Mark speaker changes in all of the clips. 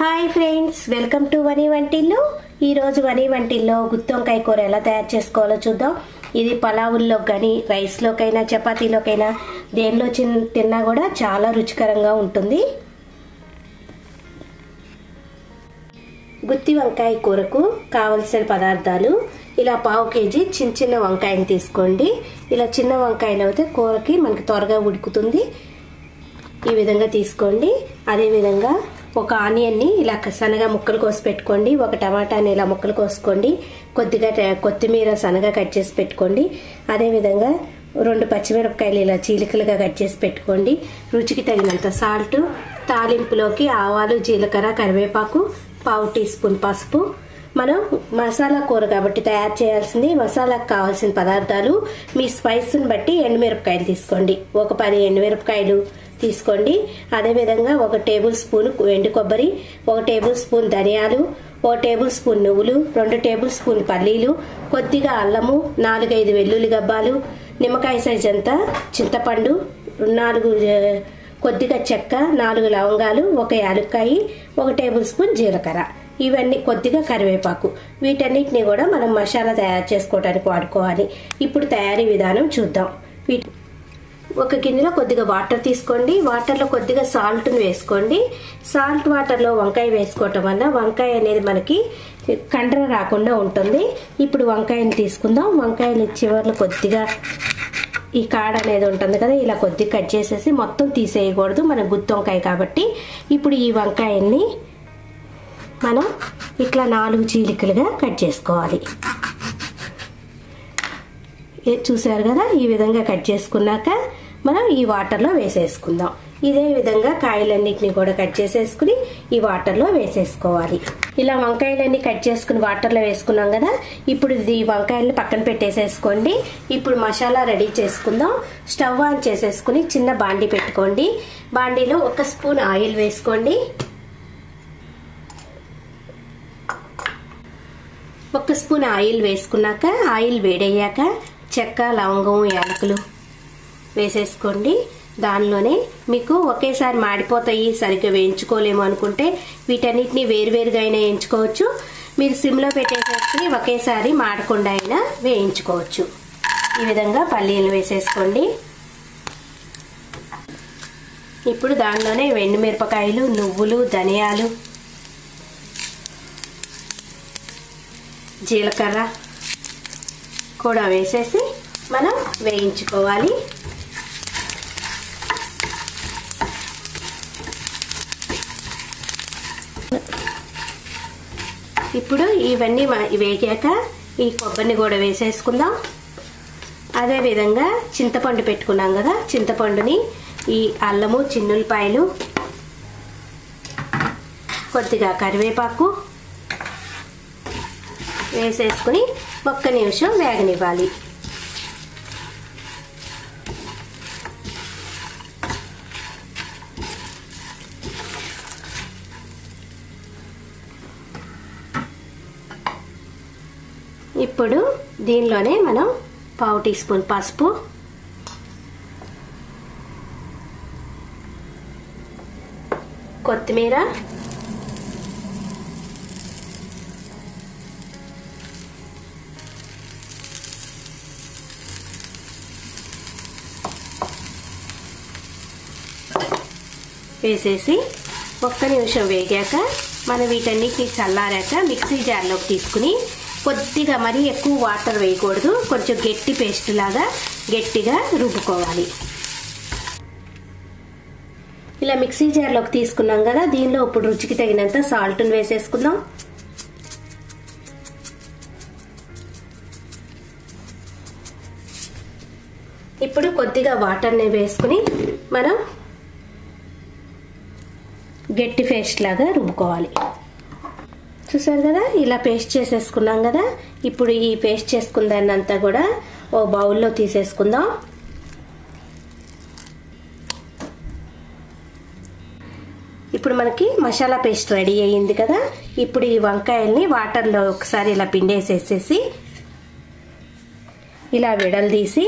Speaker 1: Hi friends, welcome to వని వంటిల్లు. ఈరోజు వని వంటిల్లో గుత్తి వంకాయ కూర ఎలా తయారు చేసుకోవాలో చూద్దాం. ఇది పలావుల్లో కానీ రైస్లోకైనా చపాతీలోకైనా దేనిలో తిన్నా కూడా చాలా రుచికరంగా ఉంటుంది. గుత్తి వంకాయ కూరకు కావలసిన పదార్థాలు: ఇలా పావు కేజీ చిన్న చిన్న వంకాయని తీసుకోండి. ఇలా చిన్న వంకాయలు అయితే కూరకి మనకి త్వరగా ఉడుకుతుంది. ఈ విధంగా తీసుకోండి. అదేవిధంగా ఒక ఆనియన్ని ఇలా సన్నగా ముక్కలు కోసి పెట్టుకోండి. ఒక టమాటాని ఇలా ముక్కలు కోసుకోండి. కొద్దిగా కొత్తిమీర సన్నగా కట్ చేసి పెట్టుకోండి. అదేవిధంగా 2 పచ్చిమిరపకాయలు ఇలా చీలికలుగా కట్ చేసి పెట్టుకోండి. రుచికి తగినంత సాల్ట్, తాలింపులోకి ఆవాలు, జీలకర్ర, కరివేపాకు, పావు టీ స్పూన్ పసుపు. మనం మసాలా కూర కాబట్టి తయారు చేయాల్సింది. మసాలాకు కావాల్సిన పదార్థాలు మీ స్పైస్ని బట్టి ఎండుమిరపకాయలు తీసుకోండి. ఒక 10 ఎండుమిరపకాయలు తీసుకోండి. అదేవిధంగా 1 టేబుల్ స్పూన్ ఎండు కొబ్బరి, 1 టేబుల్ స్పూన్ ధనియాలు, 1 టేబుల్ స్పూన్ నువ్వులు, 2 టేబుల్ స్పూన్ పల్లీలు, కొద్దిగా అల్లము, 4-5 వెల్లుల్లి గబ్బాలు, నిమ్మకాయ సైజ్ అంతా చింతపండు, 4 కొద్దిగా చెక్క, 4 లవంగాలు, 1 యాలక్కాయి, 1 టేబుల్ స్పూన్ జీలకర్ర, ఇవన్నీ కొద్దిగా కరివేపాకు. వీటన్నిటిని కూడా మనం మసాలా తయారు చేసుకోవడానికి వాడుకోవాలి. ఇప్పుడు తయారీ విధానం చూద్దాం. ఒక గిన్నెలో కొద్దిగా వాటర్ తీసుకోండి. వాటర్లో కొద్దిగా సాల్ట్ని వేసుకోండి. సాల్ట్ వాటర్లో వంకాయ వేసుకోవటం వల్ల వంకాయ అనేది మనకి కండ్ర రాకుండా ఉంటుంది. ఇప్పుడు వంకాయని తీసుకుందాం. వంకాయలు చివర్లో కొద్దిగా ఈ కాడ అనేది ఉంటుంది కదా, ఇలా కొద్దిగా కట్ చేసేసి మొత్తం తీసేయకూడదు, మన గుత్తి వంకాయ కాబట్టి. ఇప్పుడు ఈ వంకాయల్ని మనం ఇట్లా 4 చీలికలుగా కట్ చేసుకోవాలి. చూసారు కదా, ఈ విధంగా కట్ చేసుకున్నాక మనం ఈ వాటర్లో వేసేసుకుందాం. ఇదే విధంగా కాయలన్నిటిని కూడా కట్ చేసేసుకుని ఈ వాటర్లో వేసేసుకోవాలి. ఇలా వంకాయలన్నీ కట్ చేసుకుని వాటర్లో వేసుకున్నాం కదా, ఇప్పుడు ఈ వంకాయల్ని పక్కన పెట్టేసేసుకోండి. ఇప్పుడు మసాలా రెడీ చేసుకుందాం. స్టవ్ ఆన్ చేసేసుకుని చిన్న బాండీ పెట్టుకోండి. బాండీలో 1 స్పూన్ ఆయిల్ వేసుకోండి. 1 స్పూన్ ఆయిల్ వేసుకున్నాక ఆయిల్ వేడయ్యాక చెక్క, లవంగం, యాలకులు వేసేసుకోండి. దానిలోనే మీకు ఒకేసారి మాడిపోతాయి, సరిగ్గా వేయించుకోలేము అనుకుంటే వీటన్నిటిని వేరువేరుగా అయినా వేయించుకోవచ్చు. మీరు సిమ్లో పెట్టేసేసుకుని ఒకేసారి మాడకుండా అయినా వేయించుకోవచ్చు. ఈ విధంగా పల్లీలు వేసేసుకోండి. ఇప్పుడు దానిలోనే ఎండుమిరపకాయలు, నువ్వులు, ధనియాలు, జీలకర్ర కూడా వేసేసి మనం వేయించుకోవాలి. ఇప్పుడు ఇవన్నీ వేగాక ఈ కొబ్బరిని కూడా వేసేసుకుందాం. అదేవిధంగా చింతపండు పెట్టుకున్నాం కదా, చింతపండుని, ఈ అల్లము, చిన్నులపాయలు, కొద్దిగా కరివేపాకు వేసేసుకుని 1 నిమిషం వేగనివ్వాలి. ఇప్పుడు దీనిలోనే మనం పావు టీ స్పూన్ పసుపు, కొత్తిమీర, వేసేసి 1 నిమిషం వేగాక మనం వీటన్నిటిని చల్లారాక మిక్సీ జార్లోకి తీసుకుని కొద్దిగా మరీ ఎక్కువ వాటర్ వేయకూడదు, కొంచెం గట్టి పేస్ట్ లాగా గట్టిగా రుబ్బుకోవాలి. ఇలా మిక్సీ జార్లోకి తీసుకున్నాం కదా, దీనిలో ఇప్పుడు రుచికి తగినంత సాల్ట్ని వేసేసుకుందాం. ఇప్పుడు కొద్దిగా వాటర్ని వేసుకుని మనం గట్టి పేస్ట్ లాగా రుబ్బుకోవాలి. చూసారు కదా, ఇలా పేస్ట్ చేసేసుకున్నాం కదా. ఇప్పుడు ఈ పేస్ట్ చేసుకున్న దాన్ని అంతా కూడా ఓ బౌల్లో తీసేసుకుందాం. ఇప్పుడు మనకి మసాలా పేస్ట్ రెడీ అయ్యింది కదా. ఇప్పుడు ఈ వంకాయల్ని వాటర్లో ఒకసారి ఇలా పిండేసేసేసి ఇలా విడలదీసి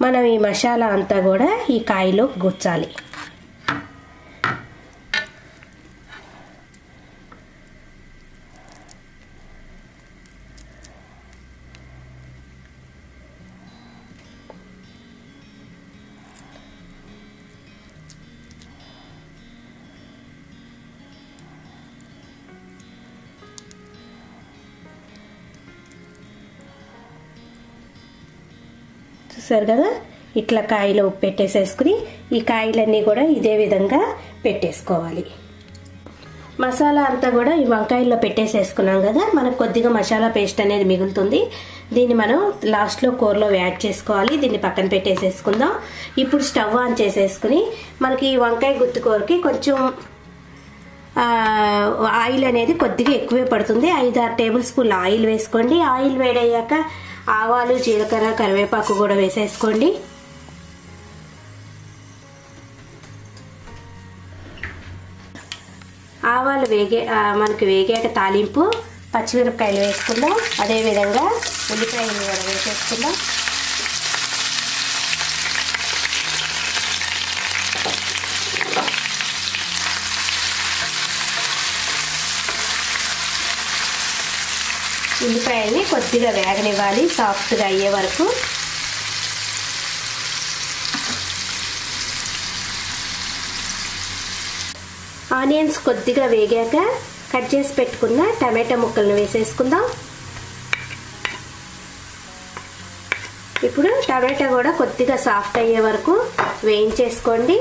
Speaker 1: మనం ఈ మసాలా అంతా కూడా ఈ కాయలో గుచ్చాలి. చూసారు కదా, ఇట్లా కాయలో ఉప్పు పెట్టేసేసుకుని ఈ కాయలన్నీ కూడా ఇదే విధంగా పెట్టేసుకోవాలి. మసాలా అంతా కూడా ఈ వంకాయల్లో పెట్టేసేసుకున్నాం కదా, మనకు కొద్దిగా మసాలా పేస్ట్ అనేది మిగులుతుంది. దీన్ని మనం లాస్ట్లో కూరలో యాడ్ చేసుకోవాలి. దీన్ని పక్కన పెట్టేసేసుకుందాం. ఇప్పుడు స్టవ్ ఆన్ చేసేసుకుని మనకి ఈ వంకాయ గుత్తి కూరకి కొంచెం ఆయిల్ అనేది కొద్దిగా ఎక్కువే పడుతుంది. 5-6 టేబుల్ స్పూన్ల ఆయిల్ వేసుకోండి. ఆయిల్ వేడయ్యాక ఆవాలు, జీలకర్ర, కరివేపాకు కూడా వేసేసుకోండి. ఆవాలు మనకి వేగాక తాలింపు పచ్చిమిరపకాయలు వేసుకుందాం. అదేవిధంగా ఉల్లిపాయలు కూడా వేసేసుకుందాం. ఉల్లిపాయల్ని కొద్దిగా వేగనివ్వాలి, సాఫ్ట్గా అయ్యే వరకు. ఆనియన్స్ కొద్దిగా వేగాక కట్ చేసి పెట్టుకున్న టమాటా ముక్కలను వేసేసుకుందాం. ఇప్పుడు టమాటా కూడా కొద్దిగా సాఫ్ట్ అయ్యే వరకు వేయించేసుకోండి.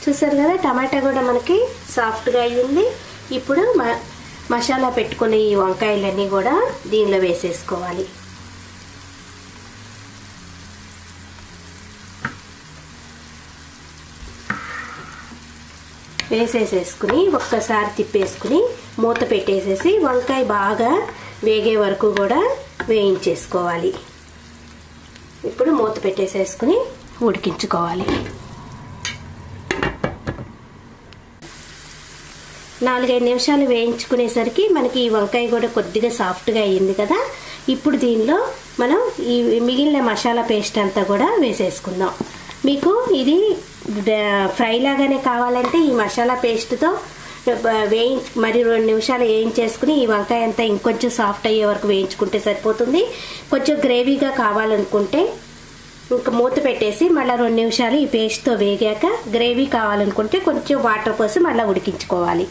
Speaker 1: చూసారు కదా, టమాటా కూడా మనకి సాఫ్ట్గా అయ్యింది. ఇప్పుడు మసాలా పెట్టుకునే ఈ వంకాయలన్నీ కూడా దీనిలో వేసేసుకోవాలి. వేసేసేసుకుని ఒక్కసారి తిప్పేసుకుని మూత పెట్టేసేసి వంకాయ బాగా వేగే వరకు కూడా వేయించేసుకోవాలి. ఇప్పుడు మూత పెట్టేసేసుకుని ఉడికించుకోవాలి. 4-5 నిమిషాలు వేయించుకునేసరికి మనకి ఈ వంకాయ కూడా కొద్దిగా సాఫ్ట్గా అయ్యింది కదా. ఇప్పుడు దీనిలో మనం ఈ మిగిలిన మసాలా పేస్ట్ అంతా కూడా వేసేసుకుందాం. మీకు ఇది ఫ్రై లాగానే కావాలంటే ఈ మసాలా పేస్ట్తో మరి 2 నిమిషాలు వేయించేసుకుని ఈ వంకాయ అంతా ఇంకొంచెం సాఫ్ట్ అయ్యే వరకు వేయించుకుంటే సరిపోతుంది. కొంచెం గ్రేవీగా కావాలనుకుంటే ఇంకా మూత పెట్టేసి మళ్ళీ 2 నిమిషాలు ఈ పేస్ట్తో వేగాక గ్రేవీ కావాలనుకుంటే కొంచెం వాటర్ పోసి మళ్ళీ ఉడికించుకోవాలి.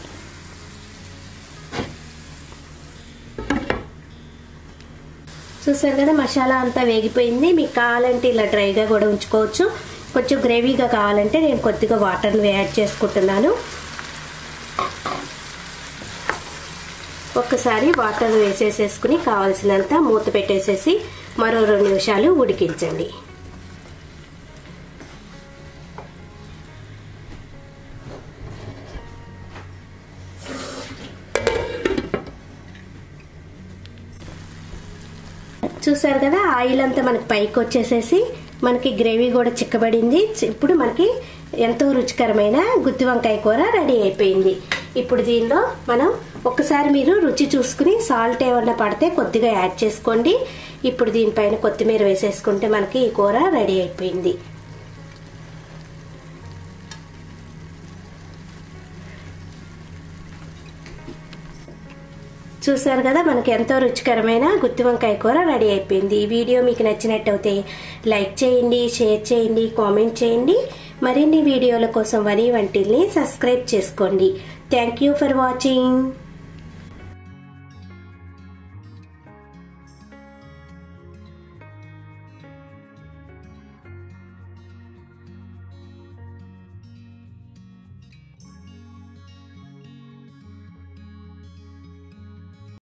Speaker 1: చూసారు కదా, మసాలా అంతా వేగిపోయింది. మీకు కావాలంటే ఇలా డ్రైగా కూడా ఉంచుకోవచ్చు. కొంచెం గ్రేవీగా కావాలంటే నేను కొద్దిగా వాటర్ని యాడ్ చేసుకుంటున్నాను. ఒక్కసారి వాటర్ వేసేసేసుకుని కావాల్సినంత మూత పెట్టేసేసి మరో 2 నిమిషాలు ఉడికించండి. చూసారు కదా, ఆయిల్ అంతా మనకి పైకి వచ్చేసేసి మనకి గ్రేవీ కూడా చిక్కబడింది. ఇప్పుడు మనకి ఎంతో రుచికరమైన గుత్తి వంకాయ కూర రెడీ అయిపోయింది. ఇప్పుడు దీనిలో మనం ఒక్కసారి మీరు రుచి చూసుకుని సాల్ట్ ఏమన్నా పడితే కొద్దిగా యాడ్ చేసుకోండి. ఇప్పుడు దీనిపైన కొత్తిమీర వేసేసుకుంటే మనకి ఈ కూర రెడీ అయిపోయింది. చూసారు కదా, మనకి ఎంతో రుచికరమైన గుత్తి వంకాయ కూర రెడీ అయిపోయింది. ఈ వీడియో మీకు నచ్చినట్టయితే లైక్ చేయండి, షేర్ చేయండి, కామెంట్ చేయండి. మరిన్ని వీడియోల కోసం వని వంటిల్ని సబ్స్క్రైబ్ చేసుకోండి. Thank you for watching.